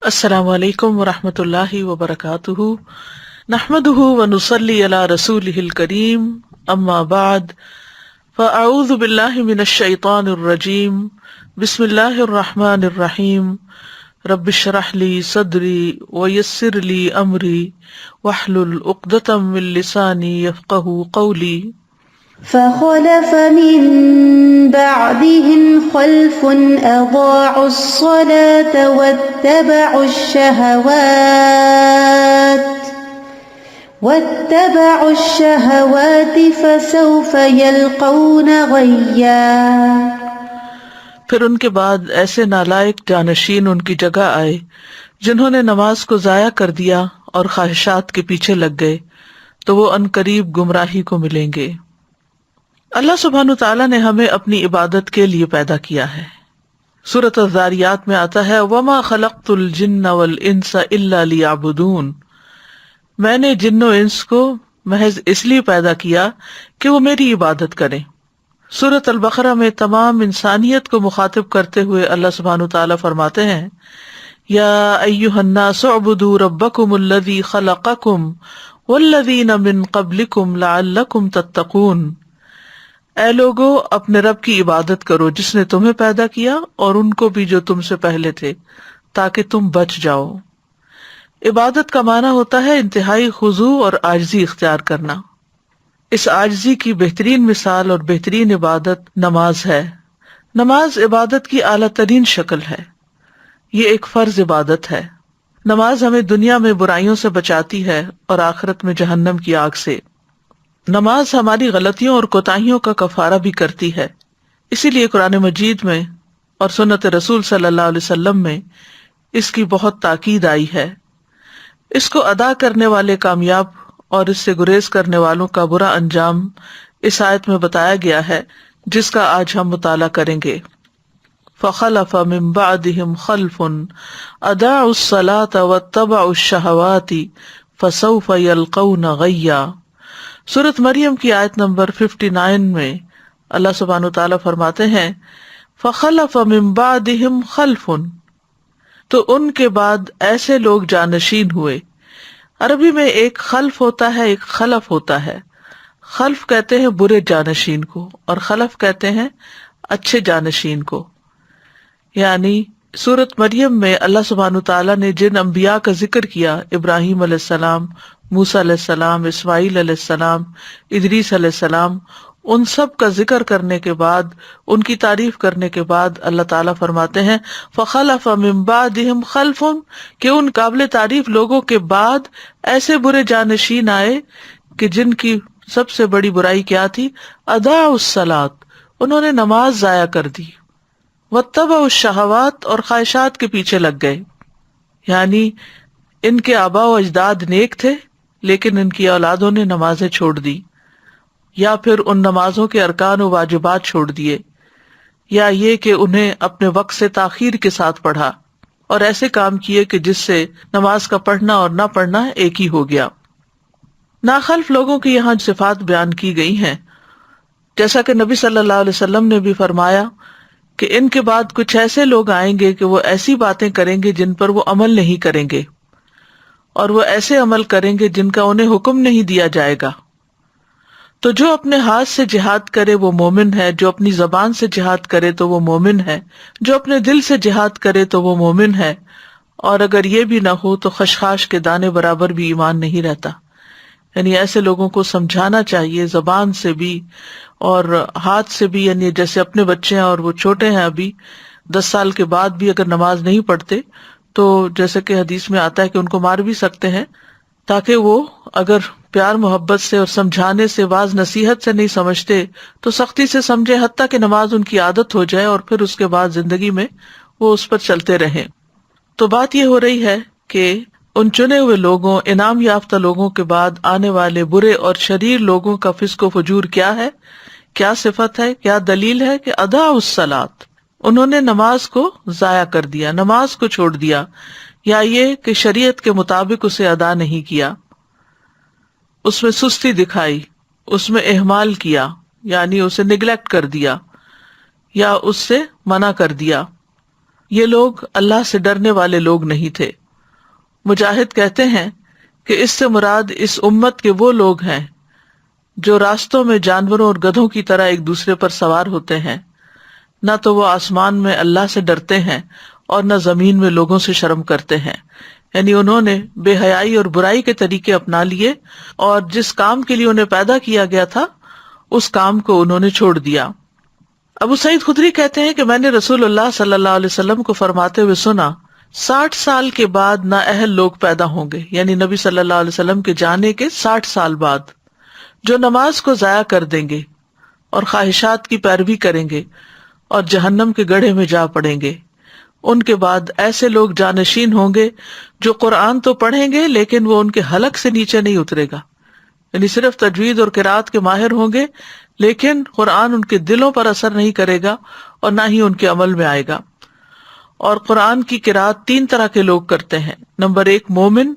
السلام علیکم ورحمۃ اللہ وبرکاتہ، نحمدہ ونصلی علی رسولہ الکریم، اما بعد فاعوذ باللہ من الشیطان الرجیم، بسم اللہ الرحمن الرحیم، رب اشرح لی صدری ویسر لی امری واحلل عقدۃ من لسانی یفقہوا قولی۔ فخلف من بعدهم خلف أضاعوا الصلاة واتبعوا الشهوات فسوف يلقون غيا۔ پھر ان کے بعد ایسے نالائق جانشین ان کی جگہ آئے جنہوں نے نماز کو ضائع کر دیا اور خواہشات کے پیچھے لگ گئے، تو وہ عنقریب گمراہی کو ملیں گے۔ اللہ سبحانہ تعالیٰ نے ہمیں اپنی عبادت کے لیے پیدا کیا ہے۔ سورۃ الذاریات میں آتا ہے وَمَا خَلَقْتُ الْجِنَّ وَالْإِنسَ إِلَّا لِيَعْبُدُونَ، میں نے جن و انس کو محض اس لیے پیدا کیا کہ وہ میری عبادت کریں۔ سورۃ البقرہ میں تمام انسانیت کو مخاطب کرتے ہوئے اللہ سبحانہ تعالیٰ فرماتے ہیں یا ایھا الناس اعبدوا ربکم الذی خلقکم والذین من قبلکم لعلکم تتقون، اے لوگو اپنے رب کی عبادت کرو جس نے تمہیں پیدا کیا اور ان کو بھی جو تم سے پہلے تھے، تاکہ تم بچ جاؤ۔ عبادت کا معنی ہوتا ہے انتہائی خضوع اور عاجزی اختیار کرنا۔ اس عاجزی کی بہترین مثال اور بہترین عبادت نماز ہے۔ نماز عبادت کی اعلیٰ ترین شکل ہے، یہ ایک فرض عبادت ہے۔ نماز ہمیں دنیا میں برائیوں سے بچاتی ہے اور آخرت میں جہنم کی آگ سے۔ نماز ہماری غلطیوں اور کوتاہیوں کا کفارہ بھی کرتی ہے، اسی لیے قرآن مجید میں اور سنت رسول صلی اللہ علیہ وسلم میں اس کی بہت تاکید آئی ہے۔ اس کو ادا کرنے والے کامیاب اور اس سے گریز کرنے والوں کا برا انجام اس آیت میں بتایا گیا ہے، جس کا آج ہم مطالعہ کریں گے۔ فَخَلَفَ مِن بَعْدِهِمْ خَلْفٌ أَضَاعُوا الصَّلَاةَ وَاتَّبَعُوا الشَّهَوَاتِ فَسَوْفَ يَلْقَوْنَ غَيًّا۔ سورۃ مریم کی آیت نمبر 59 میں اللہ سبحانہ تعالیٰ فرماتے ہیں فَخَلَفَ مِن بَعْدِهِمْ خَلْفٌ، تو ان کے بعد ایسے لوگ جانشین ہوئے۔ عربی میں ایک خلف ہوتا ہے، ایک خلف ہوتا ہے۔ خلف کہتے ہیں برے جانشین کو اور خلف کہتے ہیں اچھے جانشین کو۔ یعنی سورۃ مریم میں اللہ سبحانہ تعالیٰ نے جن انبیاء کا ذکر کیا، ابراہیم علیہ السلام، موسیٰ علیہ السلام، اسماعیل علیہ السلام، ادریس علیہ السلام، ان سب کا ذکر کرنے کے بعد، ان کی تعریف کرنے کے بعد اللہ تعالیٰ فرماتے ہیں فَخَلَفَ مِن بَعْدِهِمْ خَلْفٌ، کہ ان قابل تعریف لوگوں کے بعد ایسے برے جانشین آئے کہ جن کی سب سے بڑی برائی کیا تھی، اضاعوا الصلاۃ، انہوں نے نماز ضائع کر دی، واتبعوا الشہوات، اور خواہشات کے پیچھے لگ گئے۔ یعنی ان کے آباء و اجداد نیک تھے لیکن ان کی اولادوں نے نمازیں چھوڑ دی، یا پھر ان نمازوں کے ارکان و واجبات چھوڑ دیے، یا یہ کہ انہیں اپنے وقت سے تاخیر کے ساتھ پڑھا اور ایسے کام کیے کہ جس سے نماز کا پڑھنا اور نہ پڑھنا ایک ہی ہو گیا۔ ناخلف لوگوں کی یہاں صفات بیان کی گئی ہیں، جیسا کہ نبی صلی اللہ علیہ وسلم نے بھی فرمایا کہ ان کے بعد کچھ ایسے لوگ آئیں گے کہ وہ ایسی باتیں کریں گے جن پر وہ عمل نہیں کریں گے، اور وہ ایسے عمل کریں گے جن کا انہیں حکم نہیں دیا جائے گا۔ تو جو اپنے ہاتھ سے جہاد کرے وہ مومن ہے، جو اپنی زبان سے جہاد کرے تو وہ مومن ہے، جو اپنے دل سے جہاد کرے تو وہ مومن ہے، اور اگر یہ بھی نہ ہو تو خشخاش کے دانے برابر بھی ایمان نہیں رہتا۔ یعنی ایسے لوگوں کو سمجھانا چاہیے زبان سے بھی اور ہاتھ سے بھی، یعنی جیسے اپنے بچے ہیں اور وہ چھوٹے ہیں، ابھی 10 سال کے بعد بھی اگر نماز نہیں پڑھتے تو جیسے کہ حدیث میں آتا ہے کہ ان کو مار بھی سکتے ہیں، تاکہ وہ اگر پیار محبت سے اور سمجھانے سے، واعظ نصیحت سے نہیں سمجھتے تو سختی سے سمجھے، حتیٰ کہ نماز ان کی عادت ہو جائے اور پھر اس کے بعد زندگی میں وہ اس پر چلتے رہیں۔ تو بات یہ ہو رہی ہے کہ ان چنے ہوئے لوگوں، انعام یافتہ لوگوں کے بعد آنے والے برے اور شریر لوگوں کا فسق و فجور کیا ہے، کیا صفت ہے، کیا دلیل ہے کہ اضاعوا الصلاۃ، انہوں نے نماز کو ضائع کر دیا، نماز کو چھوڑ دیا، یا یہ کہ شریعت کے مطابق اسے ادا نہیں کیا، اس میں سستی دکھائی، اس میں اہمال کیا، یعنی اسے نگلیکٹ کر دیا یا اس سے منع کر دیا۔ یہ لوگ اللہ سے ڈرنے والے لوگ نہیں تھے۔ مجاہد کہتے ہیں کہ اس سے مراد اس امت کے وہ لوگ ہیں جو راستوں میں جانوروں اور گدھوں کی طرح ایک دوسرے پر سوار ہوتے ہیں، نہ تو وہ آسمان میں اللہ سے ڈرتے ہیں اور نہ زمین میں لوگوں سے شرم کرتے ہیں، یعنی انہوں نے بے حیائی اور برائی کے طریقے اپنا لیے اور جس کام کے لیے انہیں پیدا کیا گیا تھا اس کام کو انہوں نے چھوڑ دیا۔ ابو سعید خدری کہتے ہیں کہ میں نے رسول اللہ صلی اللہ علیہ وسلم کو فرماتے ہوئے سنا، 60 سال کے بعد نااہل لوگ پیدا ہوں گے، یعنی نبی صلی اللہ علیہ وسلم کے جانے کے 60 سال بعد، جو نماز کو ضائع کر دیں گے اور خواہشات کی پیروی کریں گے اور جہنم کے گڑھے میں جا پڑیں گے۔ ان کے بعد ایسے لوگ جانشین ہوں گے جو قرآن تو پڑھیں گے لیکن وہ ان کے حلق سے نیچے نہیں اترے گا، یعنی صرف تجوید اور قرات کے ماہر ہوں گے لیکن قرآن ان کے دلوں پر اثر نہیں کرے گا اور نہ ہی ان کے عمل میں آئے گا۔ اور قرآن کی قرات 3 طرح کے لوگ کرتے ہیں، نمبر 1 مومن،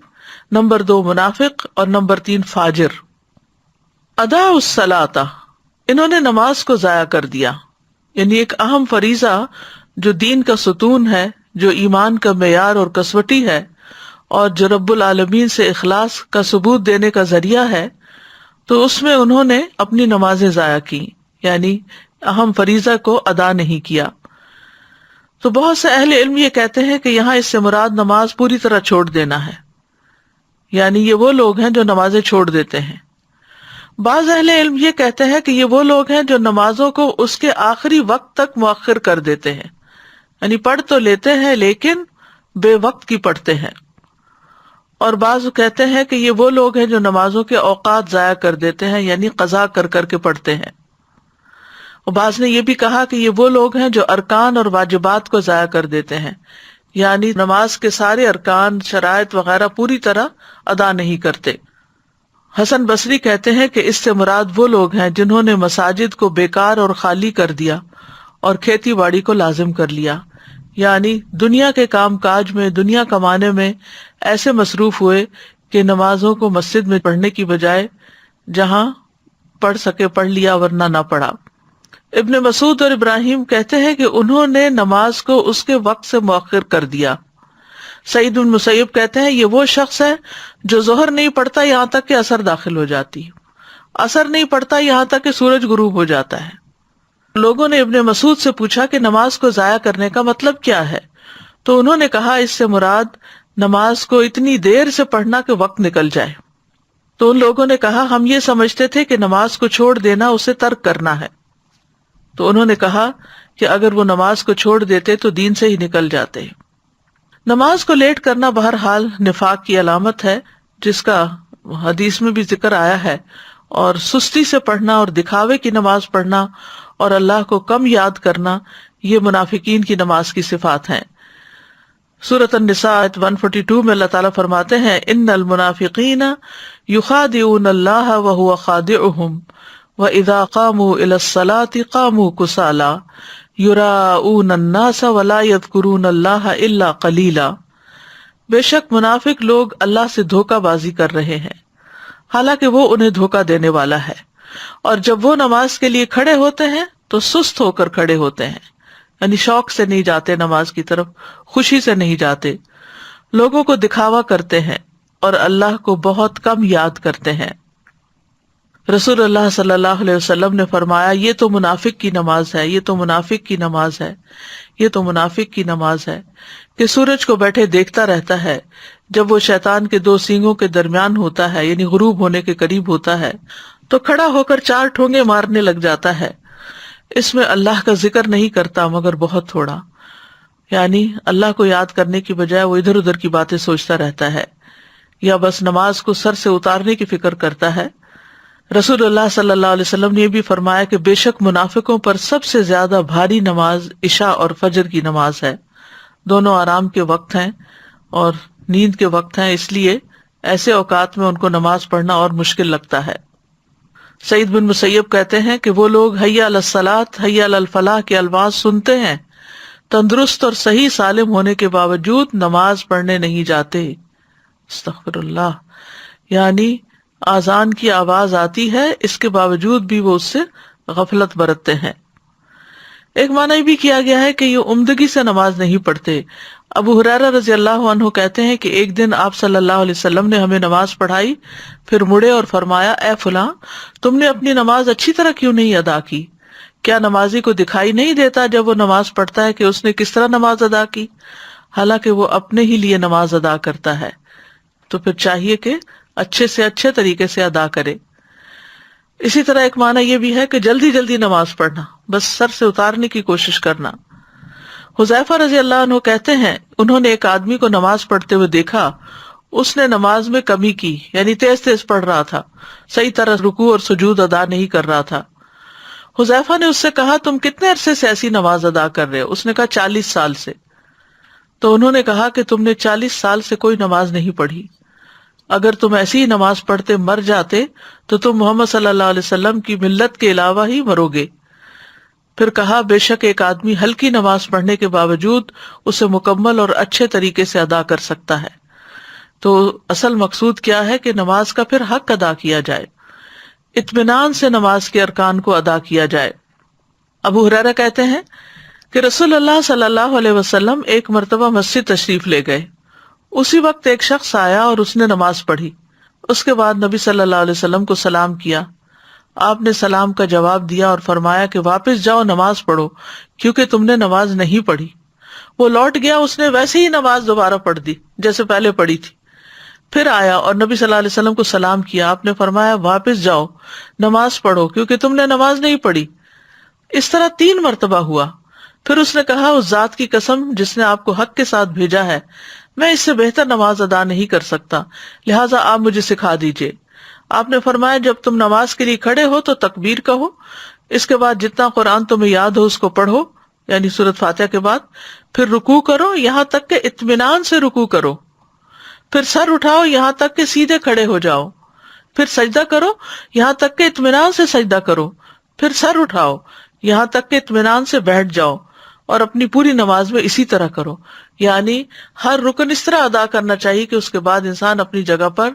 نمبر 2 منافق اور نمبر 3 فاجر۔ ادا الصلاۃ، انہوں نے نماز کو ضائع کر دیا، یعنی ایک اہم فریضہ جو دین کا ستون ہے، جو ایمان کا معیار اور کسوٹی ہے اور جو رب العالمین سے اخلاص کا ثبوت دینے کا ذریعہ ہے، تو اس میں انہوں نے اپنی نمازیں ضائع کی، یعنی اہم فریضہ کو ادا نہیں کیا۔ تو بہت سے اہل علم یہ کہتے ہیں کہ یہاں اس سے مراد نماز پوری طرح چھوڑ دینا ہے، یعنی یہ وہ لوگ ہیں جو نمازیں چھوڑ دیتے ہیں۔ بعض اہل علم یہ کہتے ہیں کہ یہ وہ لوگ ہیں جو نمازوں کو اس کے آخری وقت تک مؤخر کر دیتے ہیں، یعنی پڑھ تو لیتے ہیں لیکن بے وقت کی پڑھتے ہیں۔ اور بعض کہتے ہیں کہ یہ وہ لوگ ہیں جو نمازوں کے اوقات ضائع کر دیتے ہیں، یعنی قضا کر کر کے پڑھتے ہیں۔ اور بعض نے یہ بھی کہا کہ یہ وہ لوگ ہیں جو ارکان اور واجبات کو ضائع کر دیتے ہیں، یعنی نماز کے سارے ارکان، شرائط وغیرہ پوری طرح ادا نہیں کرتے۔ حسن بصری کہتے ہیں کہ اس سے مراد وہ لوگ ہیں جنہوں نے مساجد کو بیکار اور خالی کر دیا اور کھیتی باڑی کو لازم کر لیا، یعنی دنیا کے کام کاج میں، دنیا کمانے میں ایسے مصروف ہوئے کہ نمازوں کو مسجد میں پڑھنے کی بجائے جہاں پڑھ سکے پڑھ لیا ورنہ نہ پڑھا۔ ابن مسعود اور ابراہیم کہتے ہیں کہ انہوں نے نماز کو اس کے وقت سے مؤخر کر دیا۔ سعید بن مسیب کہتے ہیں یہ وہ شخص ہے جو ظہر نہیں پڑھتا یہاں تک کہ عصر داخل ہو جاتی، عصر نہیں پڑھتا یہاں تک کہ سورج غروب ہو جاتا ہے۔ لوگوں نے ابن مسعود سے پوچھا کہ نماز کو ضائع کرنے کا مطلب کیا ہے، تو انہوں نے کہا اس سے مراد نماز کو اتنی دیر سے پڑھنا کہ وقت نکل جائے۔ تو ان لوگوں نے کہا ہم یہ سمجھتے تھے کہ نماز کو چھوڑ دینا اسے ترک کرنا ہے۔ تو انہوں نے کہا کہ اگر وہ نماز کو چھوڑ دیتے تو دین سے ہی نکل جاتے۔ نماز کو لیٹ کرنا بہرحال نفاق کی علامت ہے، جس کا حدیث میں بھی ذکر آیا ہے، اور سستی سے پڑھنا اور دکھاوے کی نماز پڑھنا اور اللہ کو کم یاد کرنا یہ منافقین کی نماز کی صفات ہیں۔ سورۃ النساء آیت 142 میں اللہ تعالیٰ فرماتے ہیں ان المنافقین یخادعون اللہ وہو خادعهم وَإِذَا قَامُوا إِلَى الصَّلَاةِ قَامُوا كُسَالَىٰ يُرَاءُونَ النَّاسَ وَلَا يَذْكُرُونَ اللَّهَ إِلَّا قَلِيلًا، بے شک منافق لوگ اللہ سے دھوکہ بازی کر رہے ہیں حالانکہ وہ انہیں دھوکہ دینے والا ہے، اور جب وہ نماز کے لیے کھڑے ہوتے ہیں تو سست ہو کر کھڑے ہوتے ہیں، یعنی شوق سے نہیں جاتے نماز کی طرف، خوشی سے نہیں جاتے، لوگوں کو دکھاوا کرتے ہیں اور اللہ کو بہت کم یاد کرتے ہیں۔ رسول اللہ صلی اللہ علیہ وسلم نے فرمایا یہ تو منافق کی نماز ہے، یہ تو منافق کی نماز ہے، یہ تو منافق کی نماز ہے، کہ سورج کو بیٹھے دیکھتا رہتا ہے، جب وہ شیطان کے 2 سینگوں کے درمیان ہوتا ہے، یعنی غروب ہونے کے قریب ہوتا ہے، تو کھڑا ہو کر 4 ٹھونگے مارنے لگ جاتا ہے، اس میں اللہ کا ذکر نہیں کرتا مگر بہت تھوڑا، یعنی اللہ کو یاد کرنے کی بجائے وہ ادھر ادھر کی باتیں سوچتا رہتا ہے، یا بس نماز کو سر سے اتارنے کی فکر کرتا ہے۔ رسول اللہ صلی اللہ علیہ وسلم نے یہ بھی فرمایا کہ بے شک منافقوں پر سب سے زیادہ بھاری نماز عشاء اور فجر کی نماز ہے، دونوں آرام کے وقت ہیں اور نیند کے وقت ہیں، اس لیے ایسے اوقات میں ان کو نماز پڑھنا اور مشکل لگتا ہے۔ سعید بن مسیب کہتے ہیں کہ وہ لوگ حی علی الصلاۃ حی علی الفلاح کے الفاظ سنتے ہیں، تندرست اور صحیح سالم ہونے کے باوجود نماز پڑھنے نہیں جاتے، استغفر اللہ، یعنی آذان کی آواز آتی ہے اس کے باوجود بھی وہ اس سے غفلت برتتے ہیں۔ ایک معنی یہ بھی کیا گیا ہے کہ یہ عمدگی سے نماز نہیں پڑھتے۔ ابو ہریرہ رضی اللہ عنہ کہتے ہیں کہ ایک دن آپ صلی اللہ علیہ وسلم نے ہمیں نماز پڑھائی، پھر مڑے اور فرمایا، اے فلاں، تم نے اپنی نماز اچھی طرح کیوں نہیں ادا کی؟ کیا نمازی کو دکھائی نہیں دیتا جب وہ نماز پڑھتا ہے کہ اس نے کس طرح نماز ادا کی؟ حالانکہ وہ اپنے ہی لیے نماز ادا کرتا ہے، تو پھر چاہیے کہ اچھے سے اچھے طریقے سے ادا کرے۔ اسی طرح ایک معنی یہ بھی ہے کہ جلدی جلدی نماز پڑھنا، بس سر سے اتارنے کی کوشش کرنا۔ حذیفہ رضی اللہ عنہ کہتے ہیں، انہوں نے ایک آدمی کو نماز پڑھتے ہوئے دیکھا، اس نے نماز میں کمی کی، یعنی تیز تیز پڑھ رہا تھا، صحیح طرح رکوع اور سجود ادا نہیں کر رہا تھا۔ حذیفہ نے اس سے کہا، تم کتنے عرصے سے ایسی نماز ادا کر رہے ہو؟ اس نے کہا 40 سال سے۔ تو انہوں نے کہا کہ تم نے 40 سال سے کوئی نماز نہیں پڑھی، اگر تم ایسی ہی نماز پڑھتے مر جاتے تو تم محمد صلی اللہ علیہ وسلم کی ملت کے علاوہ ہی مرو گے۔ پھر کہا، بے شک ایک آدمی ہلکی نماز پڑھنے کے باوجود اسے مکمل اور اچھے طریقے سے ادا کر سکتا ہے۔ تو اصل مقصود کیا ہے کہ نماز کا پھر حق ادا کیا جائے، اطمینان سے نماز کے ارکان کو ادا کیا جائے۔ ابو ہریرہ کہتے ہیں کہ رسول اللہ صلی اللہ علیہ وسلم ایک مرتبہ مسجد تشریف لے گئے، اسی وقت ایک شخص آیا اور اس نے نماز پڑھی۔ اس کے بعد نبی صلی اللہ علیہ وسلم کو سلام کیا، آپ نے سلام کا جواب دیا اور فرمایا کہ واپس جاؤ، نماز پڑھو، کیونکہ تم نے نماز نہیں پڑھی۔ وہ لوٹ گیا، اس نے ویسے ہی نماز دوبارہ پڑھ دی جیسے پہلے پڑھی تھی۔ پھر آیا اور نبی صلی اللہ علیہ وسلم کو سلام کیا، آپ نے فرمایا واپس جاؤ، نماز پڑھو، کیونکہ تم نے نماز نہیں پڑھی۔ اس طرح 3 مرتبہ ہوا۔ پھر اس نے کہا، اس ذات کی قسم جس نے آپ کو حق کے ساتھ بھیجا ہے، میں اس سے بہتر نماز ادا نہیں کر سکتا، لہٰذا آپ مجھے سکھا دیجیے۔ آپ نے فرمایا، جب تم نماز کے لیے کھڑے ہو تو تکبیر کہو، اس کے بعد جتنا قرآن تمہیں یاد ہو اس کو پڑھو، یعنی سورۃ فاتحہ کے بعد، پھر رکوع کرو یہاں تک کہ اطمینان سے رکوع کرو، پھر سر اٹھاؤ یہاں تک کہ سیدھے کھڑے ہو جاؤ، پھر سجدہ کرو یہاں تک کہ اطمینان سے سجدہ کرو، پھر سر اٹھاؤ یہاں تک کہ اطمینان سے بیٹھ جاؤ، اور اپنی پوری نماز میں اسی طرح کرو۔ یعنی ہر رکن اس طرح ادا کرنا چاہیے کہ اس کے بعد انسان اپنی جگہ پر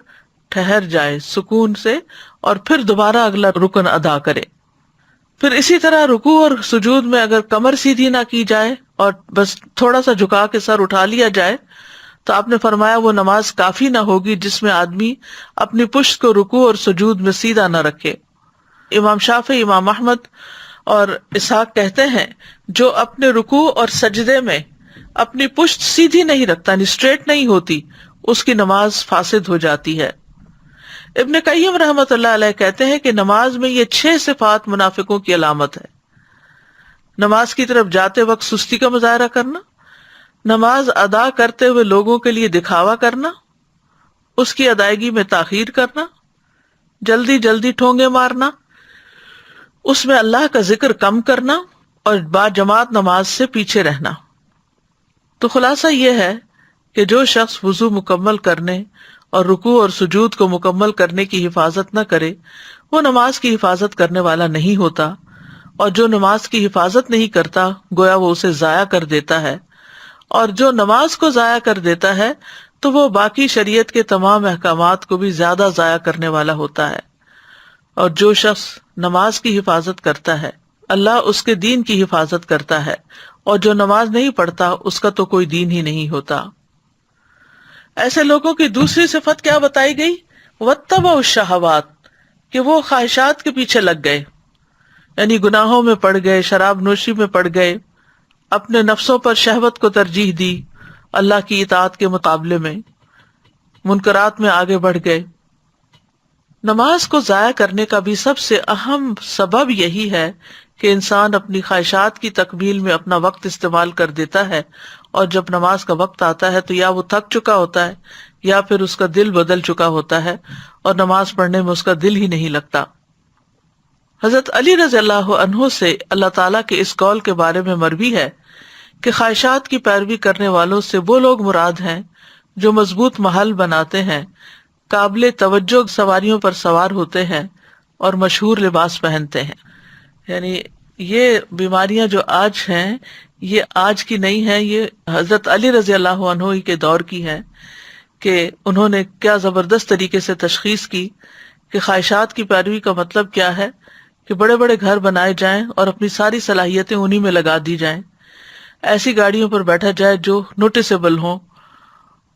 ٹھہر جائے سکون سے، اور پھر دوبارہ اگلا رکن ادا کرے۔ پھر اسی طرح رکوع اور سجود میں اگر کمر سیدھی نہ کی جائے اور بس تھوڑا سا جھکا کے سر اٹھا لیا جائے تو آپ نے فرمایا وہ نماز کافی نہ ہوگی جس میں آدمی اپنی پشت کو رکوع اور سجود میں سیدھا نہ رکھے۔ امام شافعی، امام احمد اور اسحاق کہتے ہیں، جو اپنے رکوع اور سجدے میں اپنی پشت سیدھی نہیں رکھتا، یعنی اسٹریٹ نہیں ہوتی، اس کی نماز فاسد ہو جاتی ہے۔ ابن قیم رحمۃ اللہ علیہ کہتے ہیں کہ نماز میں یہ 6 صفات منافقوں کی علامت ہے۔ نماز کی طرف جاتے وقت سستی کا مظاہرہ کرنا، نماز ادا کرتے ہوئے لوگوں کے لیے دکھاوا کرنا، اس کی ادائیگی میں تاخیر کرنا، جلدی جلدی ٹھونگے مارنا، اس میں اللہ کا ذکر کم کرنا، اور با جماعت نماز سے پیچھے رہنا۔ تو خلاصہ یہ ہے کہ جو شخص وضو مکمل کرنے اور رکوع اور سجود کو مکمل کرنے کی حفاظت نہ کرے وہ نماز کی حفاظت کرنے والا نہیں ہوتا، اور جو نماز کی حفاظت نہیں کرتا گویا وہ اسے ضائع کر دیتا ہے، اور جو نماز کو ضائع کر دیتا ہے تو وہ باقی شریعت کے تمام احکامات کو بھی زیادہ ضائع کرنے والا ہوتا ہے۔ اور جو شخص نماز کی حفاظت کرتا ہے اللہ اس کے دین کی حفاظت کرتا ہے، اور جو نماز نہیں پڑھتا اس کا تو کوئی دین ہی نہیں ہوتا۔ ایسے لوگوں کی دوسری صفت کیا بتائی گئی؟ واتبعوا الشہوات، کہ وہ خواہشات کے پیچھے لگ گئے، یعنی گناہوں میں پڑ گئے، شراب نوشی میں پڑ گئے، اپنے نفسوں پر شہوت کو ترجیح دی اللہ کی اطاعت کے مقابلے میں، منکرات میں آگے بڑھ گئے۔ نماز کو ضائع کرنے کا بھی سب سے اہم سبب یہی ہے کہ انسان اپنی خواہشات کی تکمیل میں اپنا وقت استعمال کر دیتا ہے، اور جب نماز کا وقت آتا ہے تو یا وہ تھک چکا ہوتا ہے یا پھر اس کا دل بدل چکا ہوتا ہے اور نماز پڑھنے میں اس کا دل ہی نہیں لگتا۔ حضرت علی رضی اللہ عنہ سے اللہ تعالیٰ کے اس قول کے بارے میں مروی ہے کہ خواہشات کی پیروی کرنے والوں سے وہ لوگ مراد ہیں جو مضبوط محل بناتے ہیں، قابل توجہ سواریوں پر سوار ہوتے ہیں اور مشہور لباس پہنتے ہیں۔ یعنی یہ بیماریاں جو آج ہیں یہ آج کی نہیں ہیں، یہ حضرت علی رضی اللہ عنہ ہی کے دور کی ہیں، کہ انہوں نے کیا زبردست طریقے سے تشخیص کی کہ خواہشات کی پیروی کا مطلب کیا ہے، کہ بڑے بڑے گھر بنائے جائیں اور اپنی ساری صلاحیتیں انہی میں لگا دی جائیں، ایسی گاڑیوں پر بیٹھا جائے جو نوٹسیبل ہوں،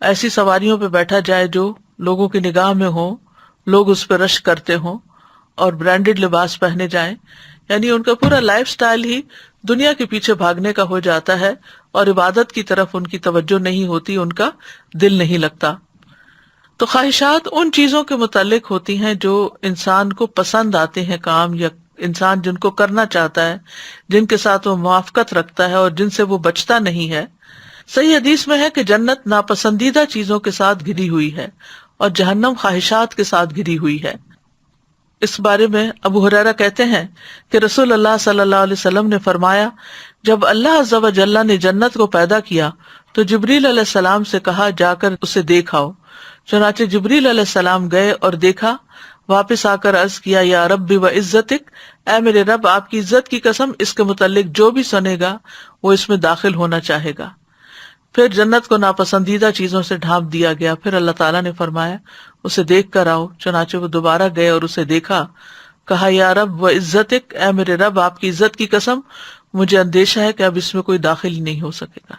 ایسی سواریوں پہ بیٹھا جائے جو لوگوں کی نگاہ میں ہوں، لوگ اس پہ رشک کرتے ہوں، اور برانڈڈ لباس پہنے جائیں. یعنی ان کا پورا لائف سٹائل ہی دنیا کے پیچھے بھاگنے کا ہو جاتا ہے، اور عبادت کی طرف ان کی توجہ نہیں ہوتی، ان کا دل نہیں لگتا. تو خواہشات ان چیزوں کے متعلق ہوتی ہیں جو انسان کو پسند آتے ہیں کام، یا انسان جن کو کرنا چاہتا ہے، جن کے ساتھ وہ موافقت رکھتا ہے اور جن سے وہ بچتا نہیں ہے. صحیح حدیث میں ہے کہ جنت ناپسندیدہ چیزوں کے ساتھ گھری ہوئی ہے اور جہنم خواہشات کے ساتھ گھری ہوئی ہے. اس بارے میں ابو ہریرہ کہتے ہیں کہ رسول اللہ صلی اللہ علیہ وسلم نے فرمایا، جب اللہ عز و جل نے جنت کو پیدا کیا تو جبریل علیہ السلام سے کہا جا کر اسے دیکھ آؤ. چنانچہ جبریل علیہ السلام گئے اور دیکھا. واپس آ کر عرض کیا، یا رب و عزتک، اے میرے رب آپ کی عزت کی قسم، اس کے متعلق جو بھی سنے گا وہ اس میں داخل ہونا چاہے گا. پھر جنت کو ناپسندیدہ چیزوں سے ڈھانپ دیا گیا. پھر اللہ تعالیٰ نے فرمایا اسے دیکھ کر آؤ. چنانچہ وہ دوبارہ گئے اور اسے دیکھا. کہا، یا رب و عزتک، اے میرے رب آپ کی عزت کی قسم، مجھے اندیشہ ہے کہ اب اس میں کوئی داخل ہی نہیں ہو سکے گا.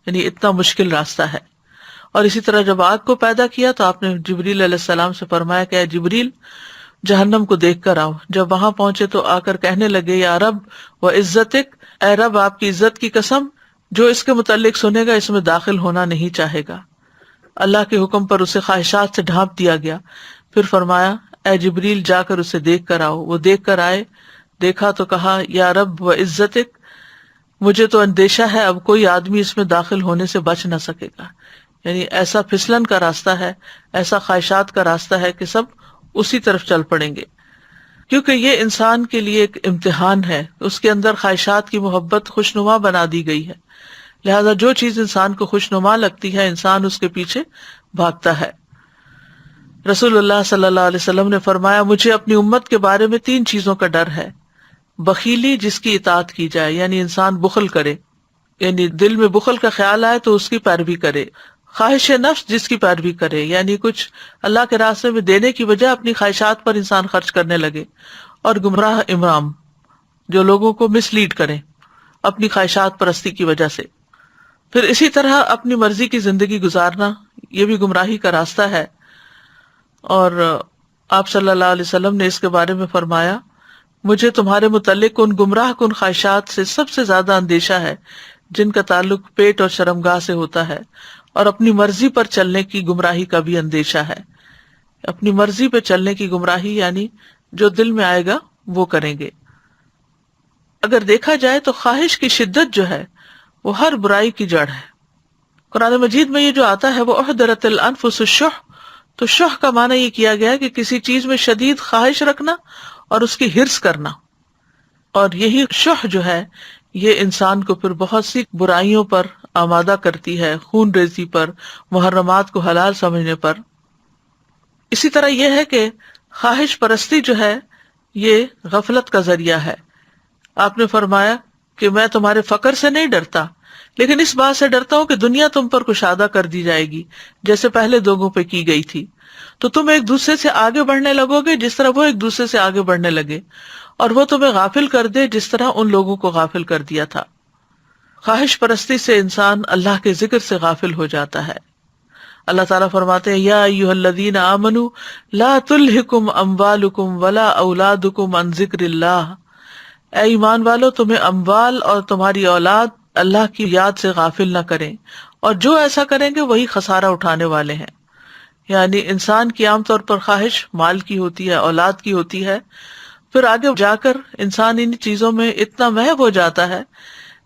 یعنی اتنا مشکل راستہ ہے. اور اسی طرح جب آگ کو پیدا کیا تو آپ نے جبریل علیہ السلام سے فرمایا کہ اے جبریل جہنم کو دیکھ کر آؤ. جب وہاں پہنچے تو آ کر کہنے لگے، یا رب و عزتک، اے رب آپ کی عزت کی قسم، جو اس کے متعلق سنے گا اس میں داخل ہونا نہیں چاہے گا. اللہ کے حکم پر اسے خواہشات سے ڈھانپ دیا گیا. پھر فرمایا، اے جبریل جا کر اسے دیکھ کر آؤ. وہ دیکھ کر آئے، دیکھا تو کہا، یا رب و عزتک، مجھے تو اندیشہ ہے اب کوئی آدمی اس میں داخل ہونے سے بچ نہ سکے گا. یعنی ایسا پھسلن کا راستہ ہے، ایسا خواہشات کا راستہ ہے کہ سب اسی طرف چل پڑیں گے. کیونکہ یہ انسان کے لیے ایک امتحان ہے، اس کے اندر خواہشات کی محبت خوشنما بنا دی گئی ہے، لہذا جو چیز انسان کو خوشنما لگتی ہے انسان اس کے پیچھے بھاگتا ہے. رسول اللہ صلی اللہ علیہ وسلم نے فرمایا، مجھے اپنی امت کے بارے میں 3 چیزوں کا ڈر ہے. بخیلی جس کی اطاعت کی جائے، یعنی انسان بخل کرے، یعنی دل میں بخل کا خیال آئے تو اس کی پیروی کرے. خواہش نفس جس کی پیروی کرے، یعنی کچھ اللہ کے راستے میں دینے کی بجائے اپنی خواہشات پر انسان خرچ کرنے لگے. اور گمراہ امام جو لوگوں کو مس لیڈ کریں اپنی خواہشات پرستی کی وجہ سے. پھر اسی طرح اپنی مرضی کی زندگی گزارنا، یہ بھی گمراہی کا راستہ ہے. اور آپ صلی اللہ علیہ وسلم نے اس کے بارے میں فرمایا، مجھے تمہارے متعلق ان گمراہ کن خواہشات سے سب سے زیادہ اندیشہ ہے جن کا تعلق پیٹ اور شرمگاہ سے ہوتا ہے، اور اپنی مرضی پر چلنے کی گمراہی کا بھی اندیشہ ہے. اپنی مرضی پہ چلنے کی گمراہی یعنی جو دل میں آئے گا وہ کریں گے. اگر دیکھا جائے تو خواہش کی شدت جو ہے وہ ہر برائی کی جڑ ہے. قرآن مجید میں یہ جو آتا ہے وہ احضرت الانفس الشح، تو شح کا معنی یہ کیا گیا ہے کہ کسی چیز میں شدید خواہش رکھنا اور اس کی حرص کرنا. اور یہی شح جو ہے یہ انسان کو پھر بہت سی برائیوں پر آمادہ کرتی ہے، خون ریزی پر، محرمات کو حلال سمجھنے پر. اسی طرح یہ ہے کہ خواہش پرستی جو ہے یہ غفلت کا ذریعہ ہے. آپ نے فرمایا کہ میں تمہارے فقر سے نہیں ڈرتا، لیکن اس بات سے ڈرتا ہوں کہ دنیا تم پر کشادہ کر دی جائے گی جیسے پہلے لوگوں پہ کی گئی تھی، تو تم ایک دوسرے سے آگے بڑھنے لگو گے جس طرح وہ ایک دوسرے سے آگے بڑھنے لگے، اور وہ تمہیں غافل کر دے جس طرح ان لوگوں کو غافل کر دیا تھا. خواہش پرستی سے انسان اللہ کے ذکر سے غافل ہو جاتا ہے. اللہ تعالیٰ فرماتے ہیں، یا ایھا الذین آمنوا لا تلھکم اموالکم ولا اولادکم عن ذکر اللہ. اے ایمان والو، تمہیں اموال اور تمہاری اولاد اللہ کی یاد سے غافل نہ کریں، اور جو ایسا کریں گے وہی خسارہ اٹھانے والے ہیں. یعنی انسان کی عام طور پر خواہش مال کی ہوتی ہے، اولاد کی ہوتی ہے، پھر آگے جا کر انسان ان چیزوں میں اتنا محو ہو جاتا ہے،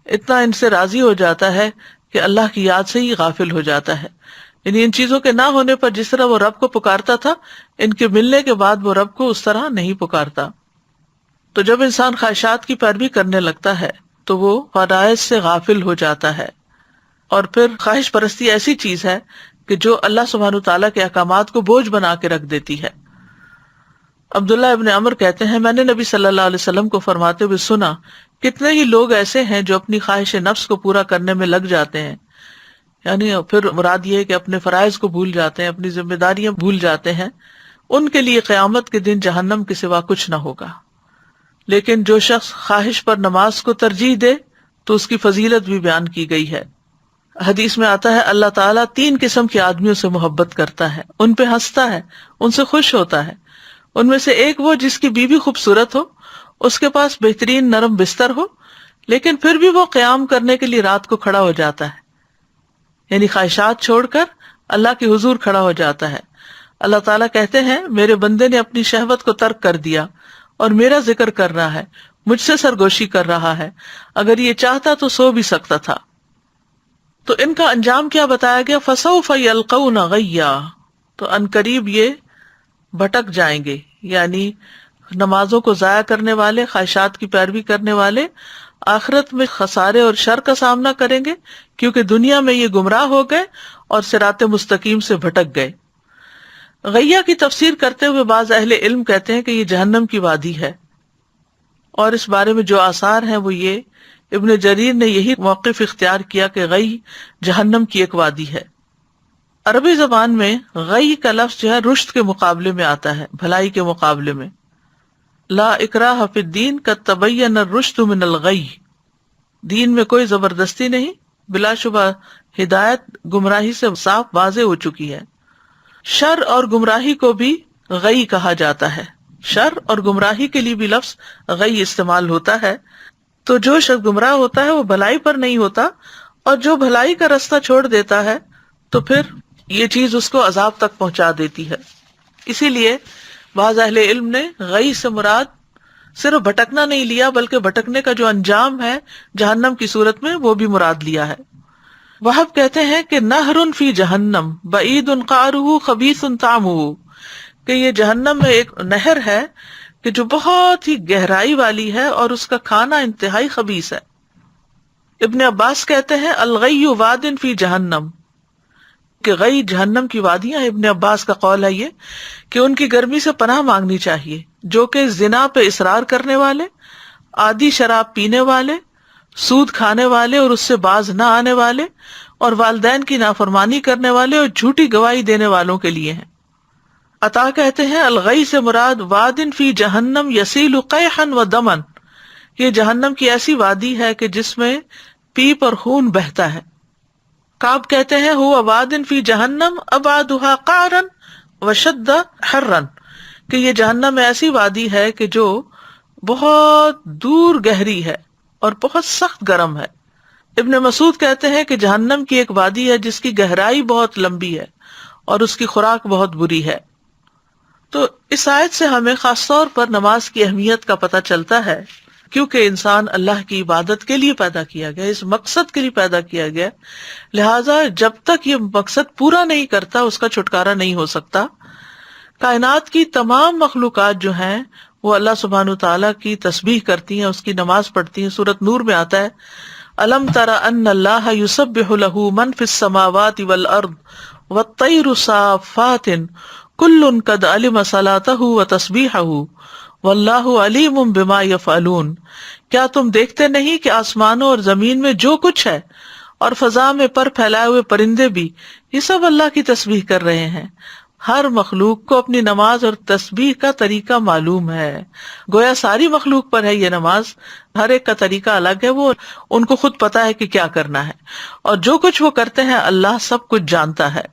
اتنا ان سے راضی ہو جاتا ہے کہ اللہ کی یاد سے ہی غافل ہو جاتا ہے. یعنی ان چیزوں کے نہ ہونے پر جس طرح وہ رب کو پکارتا تھا، ان کے ملنے کے بعد وہ رب کو اس طرح نہیں پکارتا. تو جب انسان خواہشات کی پیروی کرنے لگتا ہے تو وہ فرائض سے غافل ہو جاتا ہے. اور پھر خواہش پرستی ایسی چیز ہے کہ جو اللہ سبحانہ وتعالیٰ کے احکامات کو بوجھ بنا کے رکھ دیتی ہے. عبداللہ ابن عمر کہتے ہیں، میں نے نبی صلی اللہ علیہ وسلم کو فرماتے ہوئے سنا، کتنے ہی لوگ ایسے ہیں جو اپنی خواہش نفس کو پورا کرنے میں لگ جاتے ہیں، یعنی پھر مراد یہ ہے کہ اپنے فرائض کو بھول جاتے ہیں، اپنی ذمہ داریاں بھول جاتے ہیں. ان کے لیے قیامت کے دن جہنم کے سوا کچھ نہ ہوگا. لیکن جو شخص خواہش پر نماز کو ترجیح دے تو اس کی فضیلت بھی بیان کی گئی ہے۔ حدیث میں آتا ہے اللہ تعالیٰ 3 قسم کے آدمیوں سے محبت کرتا ہے، ان پہ ہنستا ہے، ان سے خوش ہوتا ہے۔ ان میں سے ایک وہ جس کی بیوی خوبصورت ہو، اس کے پاس بہترین نرم بستر ہو، لیکن پھر بھی وہ قیام کرنے کے لیے رات کو کھڑا ہو جاتا ہے، یعنی خواہشات چھوڑ کر اللہ کے حضور کھڑا ہو جاتا ہے۔ اللہ تعالیٰ کہتے ہیں میرے بندے نے اپنی شہوت کو ترک کر دیا اور میرا ذکر کر رہا ہے، مجھ سے سرگوشی کر رہا ہے، اگر یہ چاہتا تو سو بھی سکتا تھا۔ تو ان کا انجام کیا بتایا گیا؟ فَسَوْفَ يَلْقَوْنَ غَيًّا، تو عنقریب یہ بھٹک جائیں گے، یعنی نمازوں کو ضائع کرنے والے، خواہشات کی پیروی کرنے والے آخرت میں خسارے اور شر کا سامنا کریں گے، کیونکہ دنیا میں یہ گمراہ ہو گئے اور صراط مستقیم سے بھٹک گئے۔ غیہ کی تفسیر کرتے ہوئے بعض اہل علم کہتے ہیں کہ یہ جہنم کی وادی ہے، اور اس بارے میں جو آثار ہیں وہ یہ ابن جریر نے یہی موقف اختیار کیا کہ غی جہنم کی ایک وادی ہے۔ عربی زبان میں غی کا لفظ جو ہے رشد کے مقابلے میں آتا ہے، بھلائی کے مقابلے میں۔ لا اکراہ فی الدین قد تبین الرشد من الغی، دین میں کوئی زبردستی نہیں، بلا شبہ ہدایت گمراہی سے صاف واضح ہو چکی ہے۔ شر اور گمراہی کو بھی غی کہا جاتا ہے، شر اور گمراہی کے لیے بھی لفظ غی استعمال ہوتا ہے۔ تو جو شخص گمراہ ہوتا ہے وہ بھلائی پر نہیں ہوتا، اور جو بھلائی کا رستہ چھوڑ دیتا ہے تو پھر یہ چیز اس کو عذاب تک پہنچا دیتی ہے۔ اسی لیے بعض اہل علم نے غی سے مراد صرف بھٹکنا نہیں لیا، بلکہ بھٹکنے کا جو انجام ہے جہنم کی صورت میں وہ بھی مراد لیا ہے۔ وہب کہتے ہیں کہ نہر فی جہنم بعید قعرہ خبیث طعمہ، کہ یہ جہنم میں ایک نہر ہے کہ جو بہت ہی گہرائی والی ہے اور اس کا کھانا انتہائی خبیث ہے۔ ابن عباس کہتے ہیں الغی واد فی جہنم، کہ غی جہنم کی وادیاں ہیں۔ ابن عباس کا قول ہے یہ کہ ان کی گرمی سے پناہ مانگنی چاہیے، جو کہ زنا پہ اصرار کرنے والے، عادی شراب پینے والے، سود کھانے والے اور اس سے باز نہ آنے والے، اور والدین کی نافرمانی کرنے والے اور جھوٹی گواہی دینے والوں کے لیے ہیں۔ عطا کہتے ہیں الغی سے مراد وادن فی جہنم یسیل قیحا و دمن، یہ جہنم کی ایسی وادی ہے کہ جس میں پیپ اور خون بہتا ہے۔ کعب کہتے ہیں ہوا وادن فی جہنم ابعدھا قعرا وشد حرا، کہ یہ جہنم ایسی وادی ہے کہ جو بہت دور گہری ہے اور بہت سخت گرم ہے۔ ابن مسعود کہتے ہیں کہ جہنم کی ایک وادی ہے جس کی گہرائی بہت لمبی ہے اور اس کی خوراک بہت بری ہے۔ تو اس آیت سے ہمیں خاص طور پر نماز کی اہمیت کا پتہ چلتا ہے، کیونکہ انسان اللہ کی عبادت کے لیے پیدا کیا گیا، اس مقصد کے لیے پیدا کیا گیا، لہٰذا جب تک یہ مقصد پورا نہیں کرتا اس کا چھٹکارا نہیں ہو سکتا۔ کائنات کی تمام مخلوقات جو ہیں وہ اللہ سبحانہ تعالیٰ کی تسبیح کرتی ہیں، اس کی نماز پڑھتی ہیں۔ سورۃ نور میں آتا ہے الم تر ان اللہ یسبح لہ من فی السماوات والارض والطیر صافات کل قد علم صلاتہ وتسبیحہ واللہ علیم بما یفعلون، کیا تم دیکھتے نہیں کہ آسمانوں اور زمین میں جو کچھ ہے اور فضا میں پر پھیلائے ہوئے پرندے بھی، یہ سب اللہ کی تسبیح کر رہے ہیں۔ ہر مخلوق کو اپنی نماز اور تسبیح کا طریقہ معلوم ہے، گویا ساری مخلوق پر ہے یہ نماز، ہر ایک کا طریقہ الگ ہے، وہ ان کو خود پتا ہے کہ کیا کرنا ہے، اور جو کچھ وہ کرتے ہیں اللہ سب کچھ جانتا ہے۔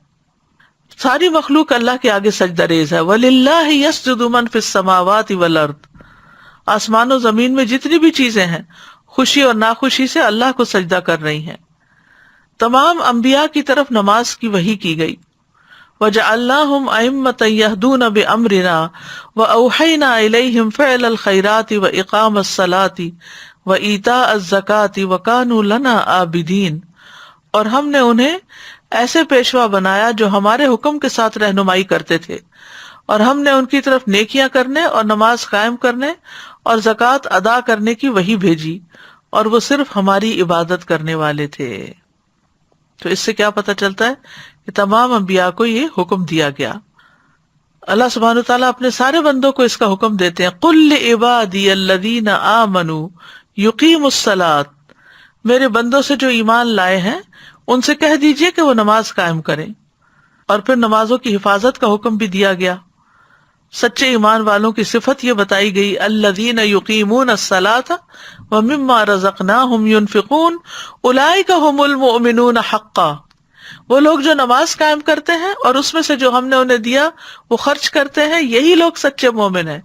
ساری مخلوق اللہ کے آگے سجدہ ریز ہے۔ وَلِلَّهِ يَسْجُدُ مَن فِي السَّمَاوَاتِ وَالْأَرْضِ، آسمان و زمین میں جتنی بھی چیزیں ہیں خوشی اور ناخوشی سے اللہ کو سجدہ کر رہی ہیں۔ تمام انبیاء کی طرف نماز کی وحی کی گئی۔ وَجَعَلْنَاهُمْ أَئِمَّةً يَهْدُونَ بِأَمْرِنَا وَأَوْحَيْنَا إِلَيْهِمْ فِعْلَ الْخَيْرَاتِ وَإِقَامَ الصَّلَاةِ وَإِيتَاءَ الزَّكَاةِ وَكَانُوا لَنَا عَابِدِينَ، اور ہم نے انہیں ایسے پیشوا بنایا جو ہمارے حکم کے ساتھ رہنمائی کرتے تھے، اور ہم نے ان کی طرف نیکیاں کرنے اور نماز قائم کرنے اور زکوٰۃ ادا کرنے کی وحی بھیجی، اور وہ صرف ہماری عبادت کرنے والے تھے۔ تو اس سے کیا پتہ چلتا ہے کہ تمام انبیاء کو یہ حکم دیا گیا۔ اللہ سبحانہ وتعالیٰ اپنے سارے بندوں کو اس کا حکم دیتے ہیں، قُل لِعِبَادِيَ الَّذِينَ آمَنُوا يُقِيمُوا الصَّلَاةَ، میرے بندوں سے جو ایمان لائے ہیں ان سے کہہ دیجئے کہ وہ نماز قائم کریں، اور پھر نمازوں کی حفاظت کا حکم بھی دیا گیا۔ سچے ایمان والوں کی صفت یہ بتائی گئی، الذین یقیمون الصلاۃ ومما رزقناہم ینفقون اولئک ھم المؤمنون حقا، وہ لوگ جو نماز قائم کرتے ہیں اور اس میں سے جو ہم نے انہیں دیا وہ خرچ کرتے ہیں، یہی لوگ سچے مومن ہیں۔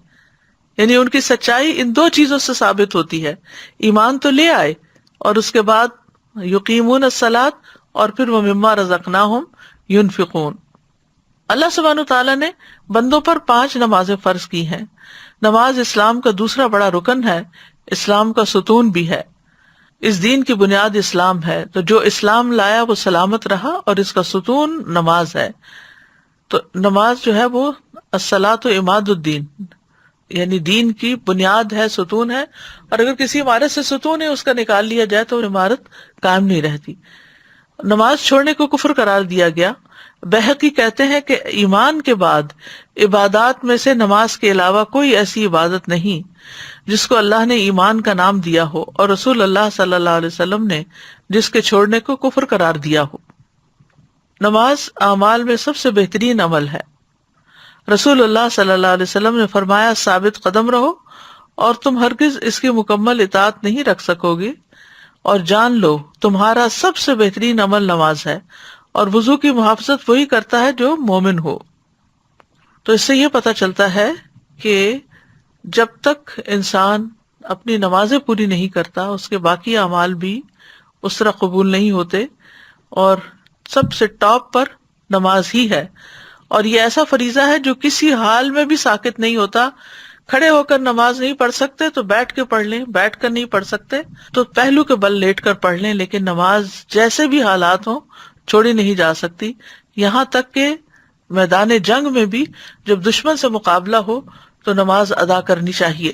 یعنی ان کی سچائی ان دو چیزوں سے ثابت ہوتی ہے، ایمان تو لے آئے اور اس کے بعد یقیمون الصلاۃ اور پھر ومما رزقناہم ینفقون۔ اللہ سبحانہ تعالیٰ نے بندوں پر 5 نمازیں فرض کی ہیں۔ نماز اسلام کا دوسرا بڑا رکن ہے، اسلام کا ستون بھی ہے۔ اس دین کی بنیاد اسلام ہے، تو جو اسلام لایا وہ سلامت رہا، اور اس کا ستون نماز ہے۔ تو نماز جو ہے وہ الصلاۃ عماد الدین، یعنی دین کی بنیاد ہے، ستون ہے، اور اگر کسی عمارت سے ستون ہے اس کا نکال لیا جائے تو عمارت قائم نہیں رہتی۔ نماز چھوڑنے کو کفر قرار دیا گیا۔ بہقی کہتے ہیں کہ ایمان کے بعد عبادات میں سے نماز کے علاوہ کوئی ایسی عبادت نہیں جس کو اللہ نے ایمان کا نام دیا ہو، اور رسول اللہ صلی اللہ علیہ وسلم نے جس کے چھوڑنے کو کفر قرار دیا ہو۔ نماز اعمال میں سب سے بہترین عمل ہے۔ رسول اللہ صلی اللہ علیہ وسلم نے فرمایا، ثابت قدم رہو اور تم ہرگز اس کی مکمل اطاعت نہیں رکھ سکو گے، اور جان لو تمہارا سب سے بہترین عمل نماز ہے، اور وضو کی محافظت وہی کرتا ہے جو مومن ہو۔ تو اس سے یہ پتہ چلتا ہے کہ جب تک انسان اپنی نمازیں پوری نہیں کرتا اس کے باقی اعمال بھی اس طرح قبول نہیں ہوتے، اور سب سے ٹاپ پر نماز ہی ہے۔ اور یہ ایسا فریضہ ہے جو کسی حال میں بھی ساکت نہیں ہوتا۔ کھڑے ہو کر نماز نہیں پڑھ سکتے تو بیٹھ کے پڑھ لیں، بیٹھ کر نہیں پڑھ سکتے تو پہلو کے بل لیٹ کر پڑھ لیں، لیکن نماز جیسے بھی حالات ہوں چھوڑی نہیں جا سکتی، یہاں تک کہ میدان جنگ میں بھی جب دشمن سے مقابلہ ہو تو نماز ادا کرنی چاہیے۔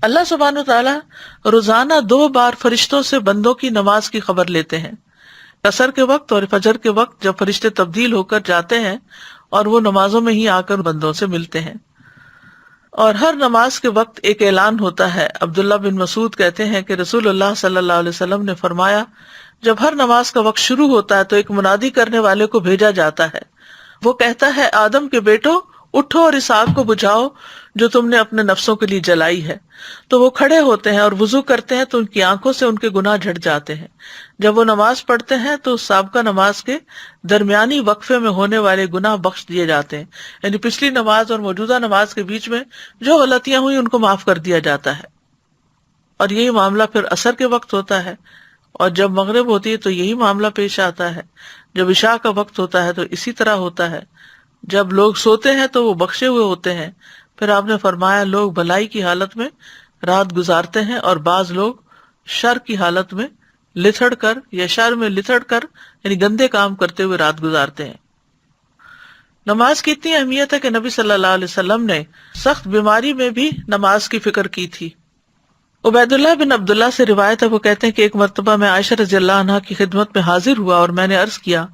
اللہ سبحانہ تعالیٰ روزانہ 2 بار فرشتوں سے بندوں کی نماز کی خبر لیتے ہیں، عصر کے وقت اور فجر کے وقت، جب فرشتے تبدیل ہو کر جاتے ہیں اور وہ نمازوں میں ہی آ کر بندوں سے ملتے ہیں۔ اور ہر نماز کے وقت ایک اعلان ہوتا ہے۔ عبداللہ بن مسعود کہتے ہیں کہ رسول اللہ صلی اللہ علیہ وسلم نے فرمایا، جب ہر نماز کا وقت شروع ہوتا ہے تو ایک منادی کرنے والے کو بھیجا جاتا ہے، وہ کہتا ہے، آدم کے بیٹو اٹھو اور اس آگ کو بجھاؤ جو تم نے اپنے نفسوں کے لیے جلائی ہے۔ تو وہ کھڑے ہوتے ہیں اور وضو کرتے ہیں تو ان کی آنکھوں سے ان کے گناہ جھڑ جاتے ہیں۔ جب وہ نماز پڑھتے ہیں تو سابقہ نماز کے درمیانی وقفے میں ہونے والے گناہ بخش دیے جاتے ہیں، یعنی پچھلی نماز اور موجودہ نماز کے بیچ میں جو غلطیاں ہوئی ان کو معاف کر دیا جاتا ہے۔ اور یہی معاملہ پھر عصر کے وقت ہوتا ہے، اور جب مغرب ہوتی ہے تو یہی معاملہ پیش آتا ہے، جب عشاء کا وقت ہوتا ہے تو اسی طرح ہوتا ہے، جب لوگ سوتے ہیں تو وہ بخشے ہوئے ہوتے ہیں۔ پھر آپ نے فرمایا، لوگ بھلائی کی حالت میں رات گزارتے ہیں اور بعض لوگ شر کی حالت میں لتھڑ کر یا شر میں لتھڑ کر یعنی گندے کام کرتے ہوئے رات گزارتے ہیں۔ نماز کی اتنی اہمیت ہے کہ نبی صلی اللہ علیہ وسلم نے سخت بیماری میں بھی نماز کی فکر کی تھی۔ عبید اللہ بن عبداللہ سے روایت ہے، وہ کہتے ہیں کہ ایک مرتبہ میں عائشہ رضی اللہ عنہا کی خدمت میں حاضر ہوا اور میں نے عرض کیا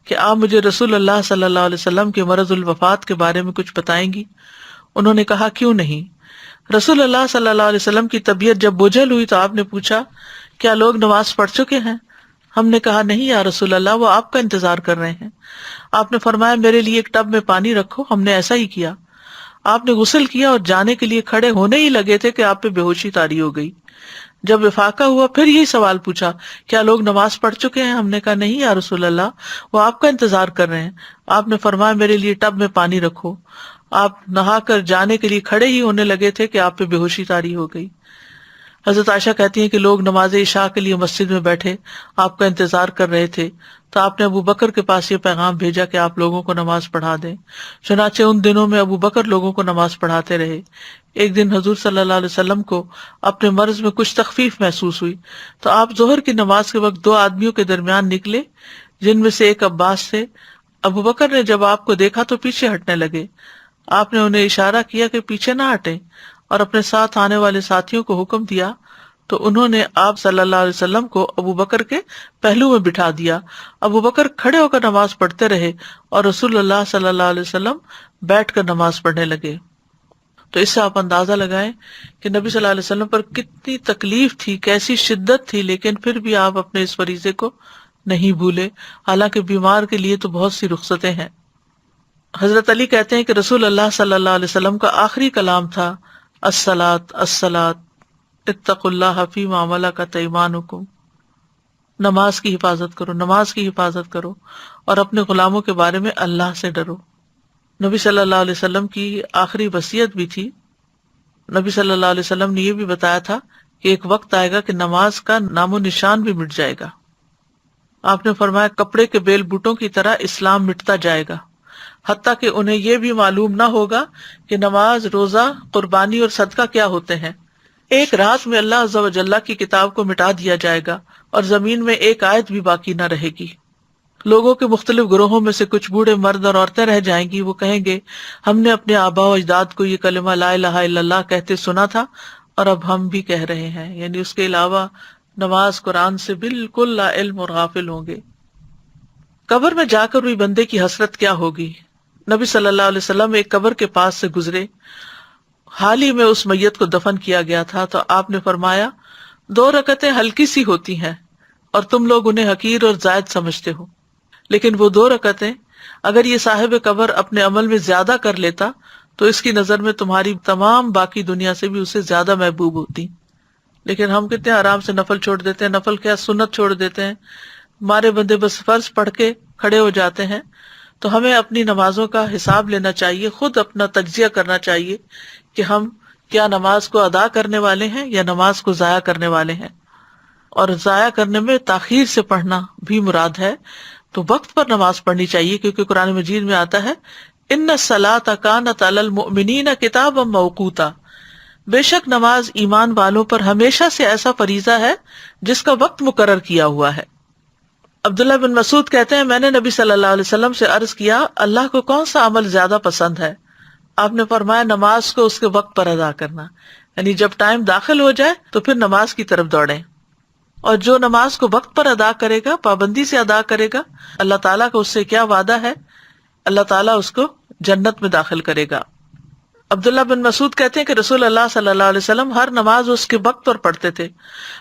کہ آپ مجھے رسول اللہ صلی اللہ علیہ وسلم کے مرض الوفات کے بارے میں کچھ بتائیں گی؟ انہوں نے کہا، کیوں نہیں۔ رسول اللہ صلی اللہ علیہ وسلم کی طبیعت جب بجھل ہوئی تو آپ نے پوچھا، کیا لوگ نماز پڑھ چکے ہیں؟ ہم نے کہا، نہیں یا رسول اللہ، وہ آپ کا انتظار کر رہے ہیں۔ آپ نے فرمایا، میرے لیے ایک ٹب میں پانی رکھو۔ ہم نے ایسا ہی کیا۔ آپ نے غسل کیا اور جانے کے لیے کھڑے ہونے ہی لگے تھے کہ آپ پہ بے ہوشی طاری ہو گئی۔ جب افاقہ ہوا پھر یہی سوال پوچھا، کیا لوگ نماز پڑھ چکے ہیں؟ ہم نے کہا، نہیں یا رسول اللہ، وہ آپ کا انتظار کر رہے ہیں۔ آپ نے فرمایا، میرے لیے ٹب میں پانی رکھو۔ آپ نہا کر جانے کے لیے کھڑے ہی ہونے لگے تھے کہ آپ پہ بے ہوشی طاری ہو گئی۔ حضرت عائشہ کہتی ہیں کہ لوگ نماز عشاء کے لیے مسجد میں بیٹھے آپ کا انتظار کر رہے تھے، تو آپ نے ابو بکر کے پاس یہ پیغام بھیجا کہ آپ لوگوں کو نماز پڑھا دیں۔ چنانچہ ان دنوں میں ابو بکر لوگوں کو نماز پڑھاتے رہے۔ ایک دن حضور صلی اللہ علیہ وسلم کو اپنے مرض میں کچھ تخفیف محسوس ہوئی تو آپ ظہر کی نماز کے وقت 2 آدمیوں کے درمیان نکلے، جن میں سے ایک عباس تھے۔ ابو بکر نے جب آپ کو دیکھا تو پیچھے ہٹنے لگے۔ آپ نے انہیں اشارہ کیا کہ پیچھے نہ ہٹیں، اور اپنے ساتھ آنے والے ساتھیوں کو حکم دیا تو انہوں نے آپ صلی اللہ علیہ وسلم کو ابو بکر کے پہلو میں بٹھا دیا۔ ابو بکر کھڑے ہو کر نماز پڑھتے رہے اور رسول اللہ صلی اللہ علیہ وسلم بیٹھ کر نماز پڑھنے لگے۔ تو اس سے آپ اندازہ لگائیں کہ نبی صلی اللہ علیہ وسلم پر کتنی تکلیف تھی، کیسی شدت تھی، لیکن پھر بھی آپ اپنے اس فریضے کو نہیں بھولے، حالانکہ بیمار کے لیے تو بہت سی رخصتیں ہیں۔ حضرت علی کہتے ہیں کہ رسول اللہ صلی اللہ علیہ وسلم کا آخری کلام تھا الصلاۃ الصلاۃ اتقوا اللہ فیما ملکت ایمانکم، نماز کی حفاظت کرو، نماز کی حفاظت کرو، اور اپنے غلاموں کے بارے میں اللہ سے ڈرو۔ نبی صلی اللہ علیہ وسلم کی آخری وصیت بھی تھی۔ نبی صلی اللہ علیہ وسلم نے یہ بھی بتایا تھا کہ ایک وقت آئے گا کہ نماز کا نام و نشان بھی مٹ جائے گا۔ آپ نے فرمایا کپڑے کے بیل بوٹوں کی طرح اسلام مٹتا جائے گا، حتیٰ کہ انہیں یہ بھی معلوم نہ ہوگا کہ نماز، روزہ، قربانی اور صدقہ کیا ہوتے ہیں۔ ایک رات میں اللہ عز و جل کی کتاب کو مٹا دیا جائے گا اور زمین میں ایک آیت بھی باقی نہ رہے گی۔ لوگوں کے مختلف گروہوں میں سے کچھ بوڑھے مرد اور عورتیں رہ جائیں گی، وہ کہیں گے ہم نے اپنے آباء و اجداد کو یہ کلمہ لا الہ الا اللہ کہتے سنا تھا اور اب ہم بھی کہہ رہے ہیں، یعنی اس کے علاوہ نماز، قرآن سے بالکل لا علم اور غافل ہوں گے۔ قبر میں جا کر ہوئی بندے کی حسرت کیا ہوگی۔ نبی صلی اللہ علیہ وسلم ایک قبر کے پاس سے گزرے، حال ہی میں اس میت کو دفن کیا گیا تھا، تو آپ نے فرمایا 2 رکعتیں ہلکی سی ہوتی ہیں اور تم لوگ انہیں حقیر اور زائد سمجھتے ہو، لیکن وہ 2 رکعتیں اگر یہ صاحب قبر اپنے عمل میں زیادہ کر لیتا تو اس کی نظر میں تمہاری تمام باقی دنیا سے بھی اسے زیادہ محبوب ہوتی۔ لیکن ہم کتنے آرام سے نفل چھوڑ دیتے ہیں، نفل کیا سنت چھوڑ دیتے ہیں، ہمارے بندے بس فرض پڑھ کے کھڑے ہو جاتے ہیں۔ تو ہمیں اپنی نمازوں کا حساب لینا چاہیے، خود اپنا تجزیہ کرنا چاہیے کہ ہم کیا نماز کو ادا کرنے والے ہیں یا نماز کو ضائع کرنے والے ہیں۔ اور ضائع کرنے میں تاخیر سے پڑھنا بھی مراد ہے، تو وقت پر نماز پڑھنی چاہیے، کیونکہ قرآن مجید میں آتا ہے ان الصلاۃ کانت علی المؤمنین کتابا موقوتا، بے شک نماز ایمان والوں پر ہمیشہ سے ایسا فریضہ ہے جس کا وقت مقرر کیا ہوا ہے۔ عبداللہ بن مسعود کہتے ہیں میں نے نبی صلی اللہ علیہ وسلم سے عرض کیا اللہ کو کون سا عمل زیادہ پسند ہے؟ آپ نے فرمایا نماز کو اس کے وقت پر ادا کرنا، یعنی جب ٹائم داخل ہو جائے تو پھر نماز کی طرف دوڑیں، اور جو نماز کو وقت پر ادا کرے گا، پابندی سے ادا کرے گا، اللہ تعالیٰ کا اس سے کیا وعدہ ہے، اللہ تعالیٰ اس کو جنت میں داخل کرے گا۔ عبداللہ بن مسعود کہتے ہیں کہ رسول اللہ صلی اللہ علیہ وسلم ہر نماز اس کے وقت پر پڑھتے تھے،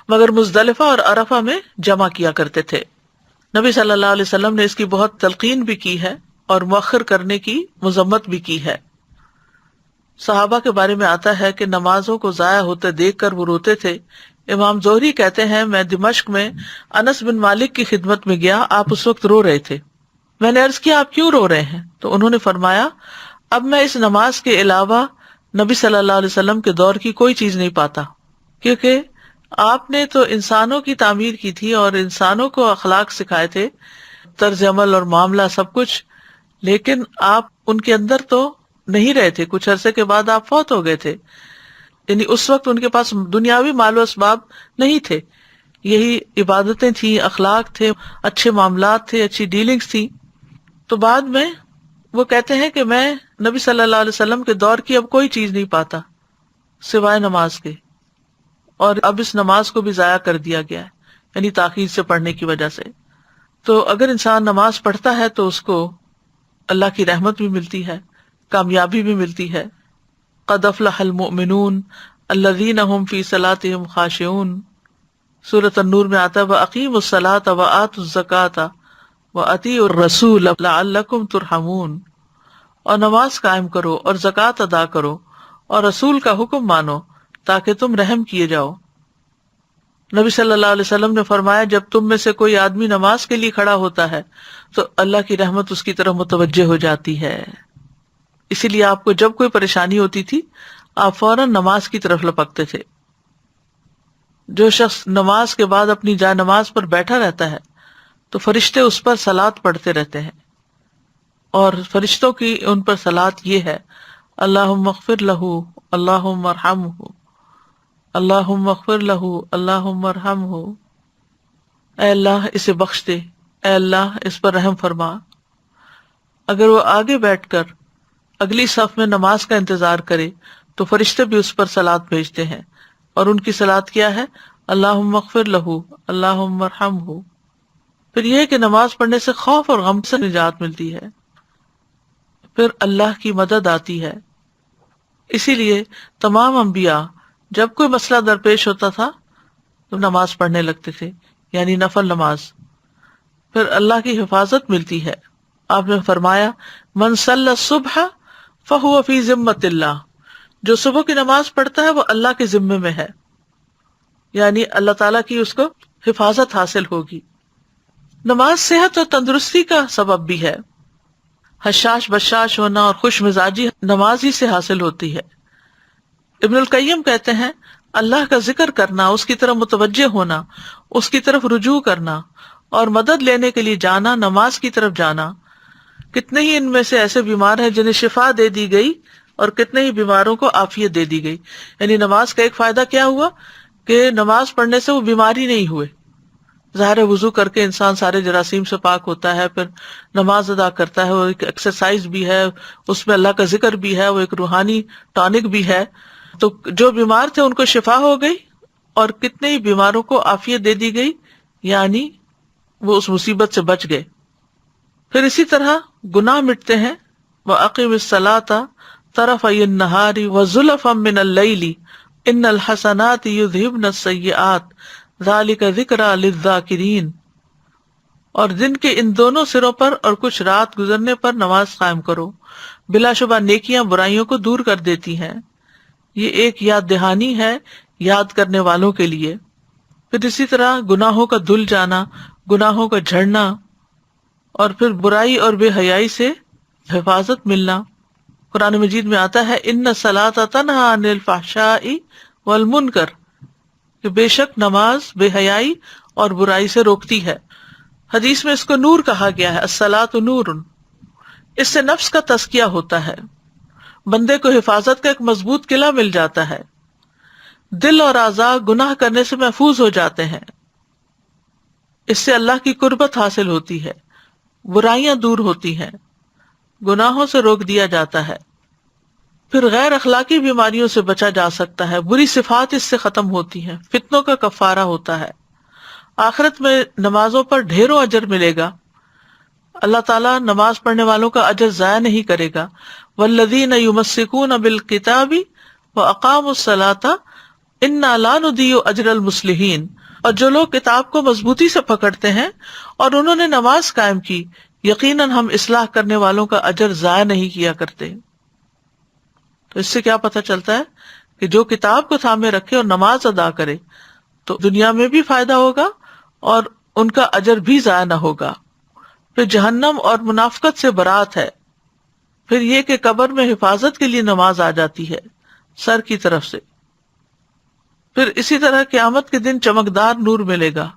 مگر مزدلفہ اور عرفہ میں جمع کیا کرتے تھے۔ نبی صلی اللہ علیہ وسلم نے اس کی بہت تلقین بھی کی ہے اور مؤخر کرنے کی مذمت بھی کی ہے۔ صحابہ کے بارے میں آتا ہے کہ نمازوں کو ضائع ہوتے دیکھ کر وہ روتے تھے۔ امام زہری کہتے ہیں میں دمشق میں انس بن مالک کی خدمت میں گیا، آپ اس وقت رو رہے تھے۔ میں نے عرض کیا آپ کیوں رو رہے ہیں؟ تو انہوں نے فرمایا اب میں اس نماز کے علاوہ نبی صلی اللہ علیہ وسلم کے دور کی کوئی چیز نہیں پاتا، کیونکہ آپ نے تو انسانوں کی تعمیر کی تھی اور انسانوں کو اخلاق سکھائے تھے، طرز عمل اور معاملہ سب کچھ، لیکن آپ ان کے اندر تو نہیں رہے تھے۔ کچھ عرصے کے بعد آپ فوت ہو گئے تھے، یعنی اس وقت ان کے پاس دنیاوی مال و اسباب نہیں تھے، یہی عبادتیں تھیں، اخلاق تھے، اچھے معاملات تھے، اچھی ڈیلنگز تھی۔ تو بعد میں وہ کہتے ہیں کہ میں نبی صلی اللہ علیہ وسلم کے دور کی اب کوئی چیز نہیں پاتا سوائے نماز کے، اور اب اس نماز کو بھی ضائع کر دیا گیا ہے، یعنی تاخیر سے پڑھنے کی وجہ سے۔ تو اگر انسان نماز پڑھتا ہے تو اس کو اللہ کی رحمت بھی ملتی ہے، کامیابی بھی ملتی ہے۔ قد افلح المؤمنون الذین هم فی صلاتهم خاشعون، سورۃ النور میں آتا ہے وَأَقِیمُوا الصَّلَاةَ وَآتُوا الزَّکَاةَ وَأَطِیعُوا الرَّسُولَ لَعَلَّکُمْ تُرْحَمُونَ، اور نماز قائم کرو اور زکوٰۃ ادا کرو اور رسول کا حکم مانو تاکہ تم رحم کیے جاؤ۔ نبی صلی اللہ علیہ وسلم نے فرمایا جب تم میں سے کوئی آدمی نماز کے لیے کھڑا ہوتا ہے تو اللہ کی رحمت اس کی طرف متوجہ ہو جاتی ہے۔ اسی لیے آپ کو جب کوئی پریشانی ہوتی تھی آپ فوراً نماز کی طرف لپکتے تھے۔ جو شخص نماز کے بعد اپنی جائے نماز پر بیٹھا رہتا ہے تو فرشتے اس پر صلات پڑھتے رہتے ہیں، اور فرشتوں کی ان پر صلات یہ ہے اللہم اغفر لہ اللہم ارحمہ اللہم اغفر لہ اللہم ارحمہ، اے اللہ اسے بخش دے، اے اللہ اس پر رحم فرما۔ اگر وہ آگے بیٹھ کر اگلی صف میں نماز کا انتظار کرے تو فرشتے بھی اس پر صلات بھیجتے ہیں، اور ان کی صلات کیا ہے اللہم اغفر لہ اللہم ارحمہ۔ پھر یہ کہ نماز پڑھنے سے خوف اور غم سے نجات ملتی ہے، پھر اللہ کی مدد آتی ہے۔ اسی لیے تمام انبیاء جب کوئی مسئلہ درپیش ہوتا تھا تو نماز پڑھنے لگتے تھے، یعنی نفل نماز، پھر اللہ کی حفاظت ملتی ہے۔ آپ نے فرمایا من صلی الصبح فہو فی ذمۃ اللہ، جو صبح کی نماز پڑھتا ہے وہ اللہ کے ذمے میں ہے، یعنی اللہ تعالیٰ کی اس کو حفاظت حاصل ہوگی۔ نماز صحت اور تندرستی کا سبب بھی ہے، حشاش بشاش ہونا اور خوش مزاجی نماز ہی سے حاصل ہوتی ہے۔ ابن القیم کہتے ہیں اللہ کا ذکر کرنا، اس کی طرف متوجہ ہونا، اس کی طرف رجوع کرنا اور مدد لینے کے لیے جانا، نماز کی طرف جانا۔ کتنے ہی ان میں سے ایسے بیمار ہیں جنہیں شفا دے دی گئی اور کتنے ہی بیماروں کو عافیت دے دی گئی۔ یعنی نماز کا ایک فائدہ کیا ہوا کہ نماز پڑھنے سے وہ بیماری نہیں ہوئے۔ ظاہر وضو کر کے انسان سارے جراثیم سے پاک ہوتا ہے، پھر نماز ادا کرتا ہے، وہ ایک ایکسرسائز بھی ہے، اس میں اللہ کا ذکر بھی ہے، وہ ایک روحانی ٹانک بھی ہے۔ تو جو بیمار تھے ان کو شفا ہو گئی اور کتنے ہی بیماروں کو عافیت دے دی گئی، یعنی وہ اس مصیبت سے بچ گئے۔ پھر اسی طرح گناہ مٹتے ہیں، وَأَقِمِ الصَّلَاةَ طَرَفَيِ النَّهَارِ وَزُلَفًا مِّنَ اللَّيْلِ إِنَّ الْحَسَنَاتِ يُذْهِبْنَ السَّيِّئَاتِ ذَلِكَ ذِكْرَىٰ لِلذَّاكِرِينَ، اور دن کے ان دونوں سروں پر اور کچھ رات گزرنے پر نماز قائم کرو، بلا شبہ نیکیاں برائیوں کو دور کر دیتی ہیں۔ یہ ایک یاد دہانی ہے یاد کرنے والوں کے لیے۔ پھر اسی طرح گناہوں کا دھل جانا، گناہوں کا جھڑنا، اور پھر برائی اور بے حیائی سے حفاظت ملنا۔ قرآن مجید میں آتا ہے ان الصلاۃ تنہی عن الفحشاء والمنکر، کہ بے شک نماز بے حیائی اور برائی سے روکتی ہے۔ حدیث میں اس کو نور کہا گیا ہے، الصلاۃ نور۔ اس سے نفس کا تزکیہ ہوتا ہے، بندے کو حفاظت کا ایک مضبوط قلعہ مل جاتا ہے، دل اور اعضاء گناہ کرنے سے محفوظ ہو جاتے ہیں، اس سے اللہ کی قربت حاصل ہوتی ہے، برائیاں دور ہوتی ہیں، گناہوں سے روک دیا جاتا ہے، پھر غیر اخلاقی بیماریوں سے بچا جا سکتا ہے، بری صفات اس سے ختم ہوتی ہیں، فتنوں کا کفارہ ہوتا ہے، آخرت میں نمازوں پر ڈھیروں اجر ملے گا، اللہ تعالیٰ نماز پڑھنے والوں کا اجر ضائع نہیں کرے گا۔ والذین یمسکون بالکتاب واقاموا الصلاۃ انا لا نضیع اجر المصلحین، اور جو لوگ کتاب کو مضبوطی سے پکڑتے ہیں اور انہوں نے نماز قائم کی، یقیناً ہم اصلاح کرنے والوں کا اجر ضائع نہیں کیا کرتے۔ تو اس سے کیا پتہ چلتا ہے کہ جو کتاب کو تھامے رکھے اور نماز ادا کرے تو دنیا میں بھی فائدہ ہوگا اور ان کا اجر بھی ضائع نہ ہوگا۔ پھر جہنم اور منافقت سے برات ہے، پھر یہ کہ قبر میں حفاظت کے لیے نماز آ جاتی ہے سر کی طرف سے، پھر اسی طرح قیامت کے دن چمکدار نور ملے گا۔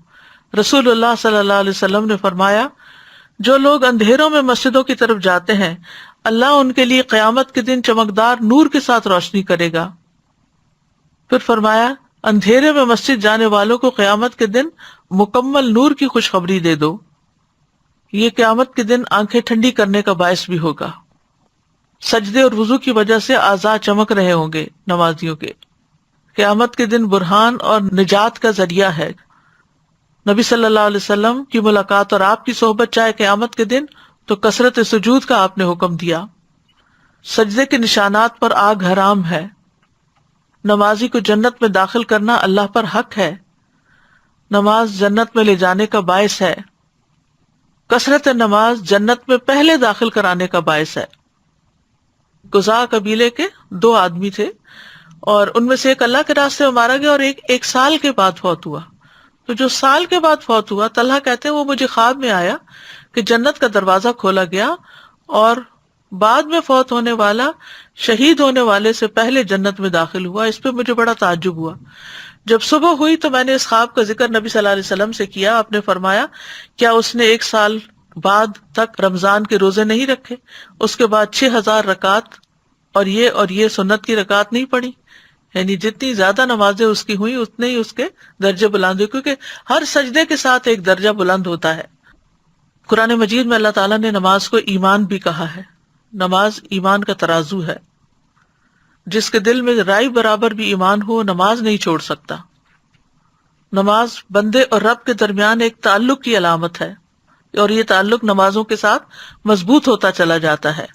رسول اللہ صلی اللہ علیہ وسلم نے فرمایا جو لوگ اندھیروں میں مسجدوں کی طرف جاتے ہیں اللہ ان کے لیے قیامت کے دن چمکدار نور کے ساتھ روشنی کرے گا۔ پھر فرمایا اندھیرے میں مسجد جانے والوں کو قیامت کے دن مکمل نور کی خوشخبری دے دو، یہ قیامت کے دن آنکھیں ٹھنڈی کرنے کا باعث بھی ہوگا۔ سجدے اور وضو کی وجہ سے اعضاء چمک رہے ہوں گے نمازیوں کے۔ قیامت کے دن برہان اور نجات کا ذریعہ ہے۔ نبی صلی اللہ علیہ وسلم کی ملاقات اور آپ کی صحبت چاہے قیامت کے دن تو کثرت سجود کا آپ نے حکم دیا۔ سجدے کے نشانات پر آگ حرام ہے، نمازی کو جنت میں داخل کرنا اللہ پر حق ہے، نماز جنت میں لے جانے کا باعث ہے، کثرت نماز جنت میں پہلے داخل کرانے کا باعث ہے۔ قزاع قبیلے کے 2 آدمی تھے اور ان میں سے ایک اللہ کے راستے میں مارا گیا اور ایک سال کے بعد فوت ہوا۔ تو جو سال کے بعد فوت ہوا، طلحہ کہتے ہیں وہ مجھے خواب میں آیا کہ جنت کا دروازہ کھولا گیا اور بعد میں فوت ہونے والا شہید ہونے والے سے پہلے جنت میں داخل ہوا۔ اس پہ مجھے بڑا تعجب ہوا۔ جب صبح ہوئی تو میں نے اس خواب کا ذکر نبی صلی اللہ علیہ وسلم سے کیا۔ آپ نے فرمایا کیا اس نے 1 سال بعد تک رمضان کے روزے نہیں رکھے، اس کے بعد 6000 رکعت اور یہ سنت کی رکعت نہیں پڑھی؟ یعنی جتنی زیادہ نمازیں اس کی ہوئی اتنے ہی اس کے درجے بلند ہوئے، کیونکہ ہر سجدے کے ساتھ ایک درجہ بلند ہوتا ہے۔ قرآن مجید میں اللہ تعالیٰ نے نماز کو ایمان بھی کہا ہے۔ نماز ایمان کا ترازو ہے، جس کے دل میں رائی برابر بھی ایمان ہو نماز نہیں چھوڑ سکتا۔ نماز بندے اور رب کے درمیان ایک تعلق کی علامت ہے اور یہ تعلق نمازوں کے ساتھ مضبوط ہوتا چلا جاتا ہے۔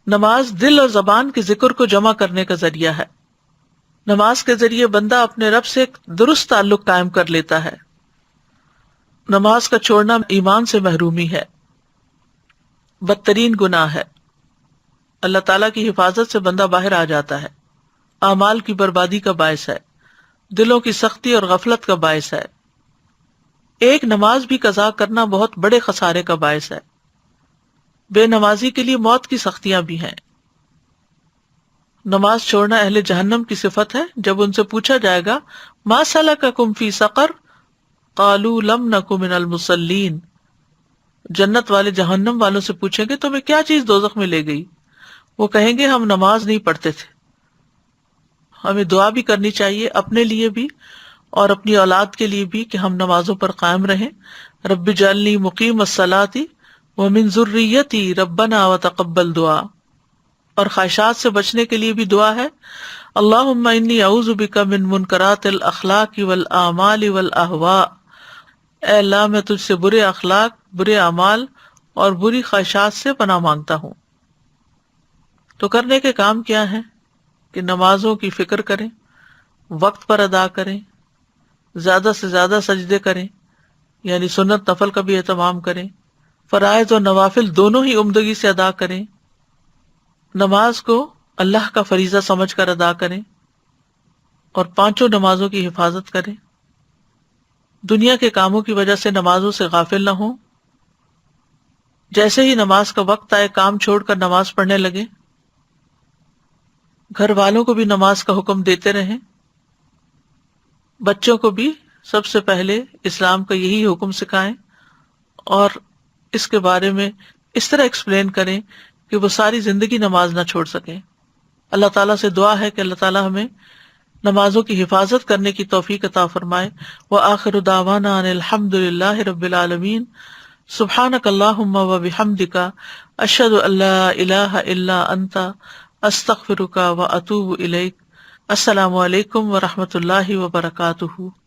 نماز دل اور زبان کے ذکر کو جمع کرنے کا ذریعہ ہے۔ نماز کے ذریعے بندہ اپنے رب سے ایک درست تعلق قائم کر لیتا ہے۔ نماز کا چھوڑنا ایمان سے محرومی ہے۔ بدترین گناہ ہے. اللہ تعالیٰ کی حفاظت سے بندہ باہر آ جاتا ہے. اعمال کی بربادی کا باعث ہے، دلوں کی سختی اور غفلت کا باعث ہے. ایک نماز بھی قضا کرنا بہت بڑے خسارے کا باعث ہے. بے نمازی کے لیے موت کی سختیاں بھی ہیں. نماز چھوڑنا اہل جہنم کی صفت ہے. جب ان سے پوچھا جائے گا ما سلککم فی سقر قالوا لم نک من المصلین، جنت والے جہنم والوں سے پوچھیں گے تمہیں کیا چیز دوزخ میں لے گئی؟ وہ کہیں گے ہم نماز نہیں پڑھتے تھے. ہمیں دعا بھی کرنی چاہیے اپنے لیے بھی اور اپنی اولاد کے لیے بھی کہ ہم نمازوں پر قائم رہیں. رب اجعلنی مقیم الصلاۃ ومن ذریتی ربنا وتقبل دعا. اور خواہشات سے بچنے کے لیے بھی دعا ہے، اللہم انی اعوذ بک من منکرات الاخلاق والاعمال والاہواء. اے اللہ میں تجھ سے برے اخلاق، برے اعمال اور بری خواہشات سے پناہ مانگتا ہوں. تو کرنے کے کام کیا ہیں کہ نمازوں کی فکر کریں، وقت پر ادا کریں، زیادہ سے زیادہ سجدے کریں، یعنی سنت نفل کا بھی اہتمام کریں، فرائض اور نوافل دونوں ہی عمدگی سے ادا کریں، نماز کو اللہ کا فریضہ سمجھ کر ادا کریں اور 5 نمازوں کی حفاظت کریں. دنیا کے کاموں کی وجہ سے نمازوں سے غافل نہ ہوں. جیسے ہی نماز کا وقت آئے کام چھوڑ کر نماز پڑھنے لگیں. گھر والوں کو بھی نماز کا حکم دیتے رہیں. بچوں کو بھی سب سے پہلے اسلام کا یہی حکم سکھائیں اور اس کے بارے میں اس طرح ایکسپلین کریں کہ وہ ساری زندگی نماز نہ چھوڑ سکیں. اللہ تعالیٰ سے دعا ہے کہ اللہ تعالیٰ ہمیں نمازوں کی حفاظت کرنے کی توفیق عطا فرمائے. وآخر دعوانا ان الحمد للہ رب العالمین. سبحانک اللہم وبحمدک اشہد ان لا الہ الا انت استغفرک واتوب الیک. السلام علیکم ورحمۃ اللہ وبرکاتہ.